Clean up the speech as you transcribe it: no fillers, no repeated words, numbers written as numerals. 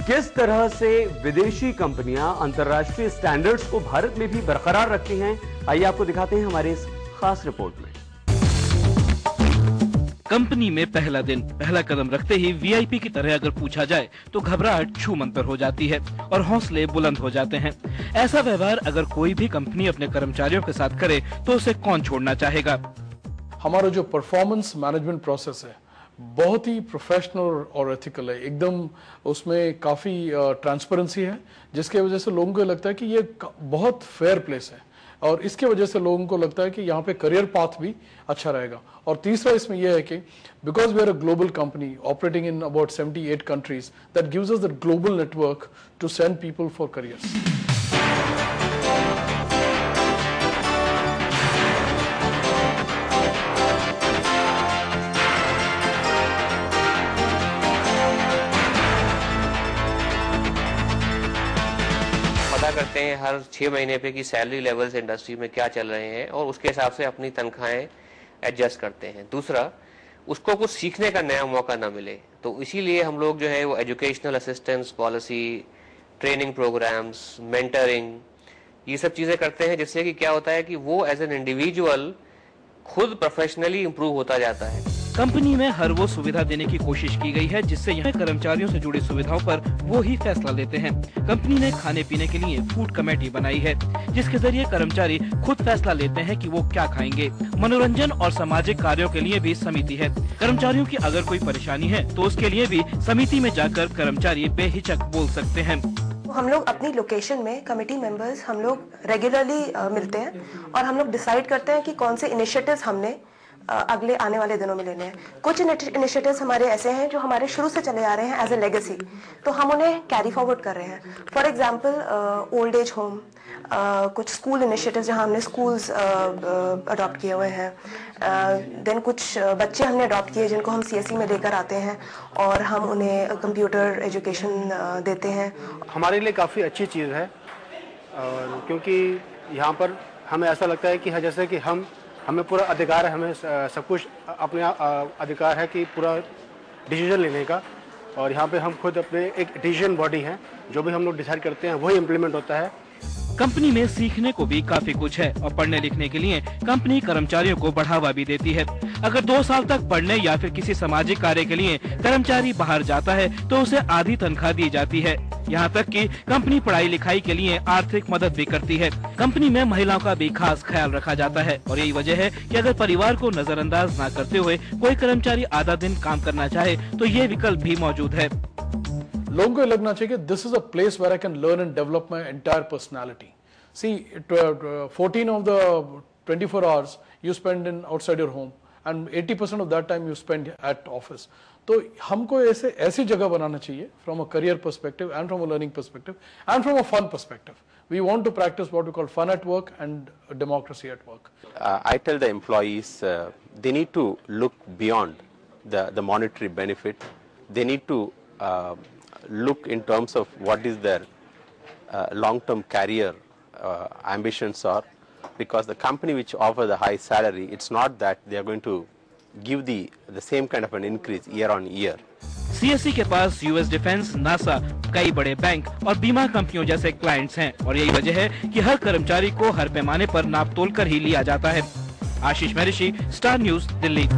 किस तरह से विदेशी कंपनियां अंतर्राष्ट्रीय स्टैंडर्ड्स को भारत में भी बरकरार रखती हैं, आइए आपको दिखाते हैं हमारे इस खास रिपोर्ट में। कंपनी में पहला दिन, पहला कदम रखते ही वीआईपी की तरह अगर पूछा जाए तो घबराहट छू मंतर हो जाती है और हौसले बुलंद हो जाते हैं। ऐसा व्यवहार अगर कोई भी कंपनी अपने कर्मचारियों के साथ करे तो उसे कौन छोड़ना चाहेगा। हमारा जो परफॉर्मेंस मैनेजमेंट प्रोसेस है बहुत ही प्रोफेशनल और एथिकल है, एकदम उसमें काफ़ी ट्रांसपेरेंसी है, जिसके वजह से लोगों को लगता है कि ये बहुत फेयर प्लेस है और इसके वजह से लोगों को लगता है कि यहाँ पे करियर पाथ भी अच्छा रहेगा। और तीसरा इसमें यह है कि because we are a global company operating in about 78 countries, that gives us the global network to send people for careers. करते हैं हर 6 महीने पे कि सैलरी लेवल्स इंडस्ट्री में क्या चल रहे हैं और उसके हिसाब से अपनी तनख्वाहें एडजस्ट करते हैं। दूसरा, उसको कुछ सीखने का नया मौका ना मिले, तो इसीलिए हम लोग जो है वो educational assistance policy, training programmes, mentoring, ये सब चीजें करते हैं, जिससे कि क्या होता है कि वो एज एन इंडिविजुअल खुद प्रोफेशनली इंप्रूव होता जाता है। कंपनी में हर वो सुविधा देने की कोशिश की गई है जिससे यहाँ कर्मचारियों से जुड़ी सुविधाओं पर वो ही फैसला लेते हैं। कंपनी ने खाने पीने के लिए फूड कमेटी बनाई है जिसके जरिए कर्मचारी खुद फैसला लेते हैं कि वो क्या खाएंगे। मनोरंजन और सामाजिक कार्यों के लिए भी समिति है। कर्मचारियों की अगर कोई परेशानी है तो उसके लिए भी समिति में जाकर कर्मचारी बेहिचक बोल सकते हैं। हम लोग अपनी लोकेशन में कमेटी मेंबर्स हम लोग रेगुलरली मिलते हैं और हम लोग डिसाइड करते हैं कि कौन से इनिशिएटिव्स हमने अगले आने वाले दिनों में लेने हैं। कुछ इनिशिएटिव्स हमारे ऐसे हैं जो हमारे शुरू से चले आ रहे हैं एज ए लेगेसी, तो हम उन्हें कैरी फॉरवर्ड कर रहे हैं। For example old age home, कुछ स्कूल इनिशिएटिव्स जहां हमने स्कूल्स अडॉप्ट किए हुए हैं, देन कुछ बच्चे हमने अडॉप्ट किए जिनको हम सीएसई में लेकर आते हैं और हम उन्हें कंप्यूटर एजुकेशन देते हैं। हमारे लिए काफ़ी अच्छी चीज़ है और क्योंकि यहाँ पर हमें ऐसा लगता है कि जैसे कि हमें पूरा अधिकार है, हमें सब कुछ अपने अधिकार है कि पूरा डिसीजन लेने का, और यहाँ पे हम खुद अपने एक डिसीजन बॉडी हैं, जो भी हम लोग डिसाइड करते हैं वही इम्प्लीमेंट होता है। कंपनी में सीखने को भी काफी कुछ है और पढ़ने लिखने के लिए कंपनी कर्मचारियों को बढ़ावा भी देती है। अगर 2 साल तक पढ़ने या फिर किसी सामाजिक कार्य के लिए कर्मचारी बाहर जाता है तो उसे आधी तनख्वाह दी जाती है। यहाँ तक कि कंपनी पढ़ाई लिखाई के लिए आर्थिक मदद भी करती है। कंपनी में महिलाओं का भी खास ख्याल रखा जाता है और यही वजह है कि अगर परिवार को नजरअंदाज न करते हुए कोई कर्मचारी आधा दिन काम करना चाहे तो ये विकल्प भी मौजूद है। लोगों को लगना चाहिए कि this is a place where I can learn and develop my entire personality. See 14 of the 24 hours you spend in outside your home and 80% of that time you spend at office. तो हमको ऐसी जगह बनाना चाहिए from a career perspective and from a learning perspective and from a fun perspective. We want to practice what we call fun at work and democracy at work. I tell the employees they need to look beyond the monetary benefit. They need to look in terms of what is their long-term career ambitions are, because the company which offers the high salary, it's not that they are going to give the same kind of an increase year on year. CSE के पास US defence, NASA, कई बड़े bank और बीमा कंपनियों जैसे clients हैं और यही वजह है कि हर कर्मचारी को हर पैमाने पर नाप तोल कर ही लिया जाता है। आशीष महर्षि, स्टार न्यूज, दिल्ली।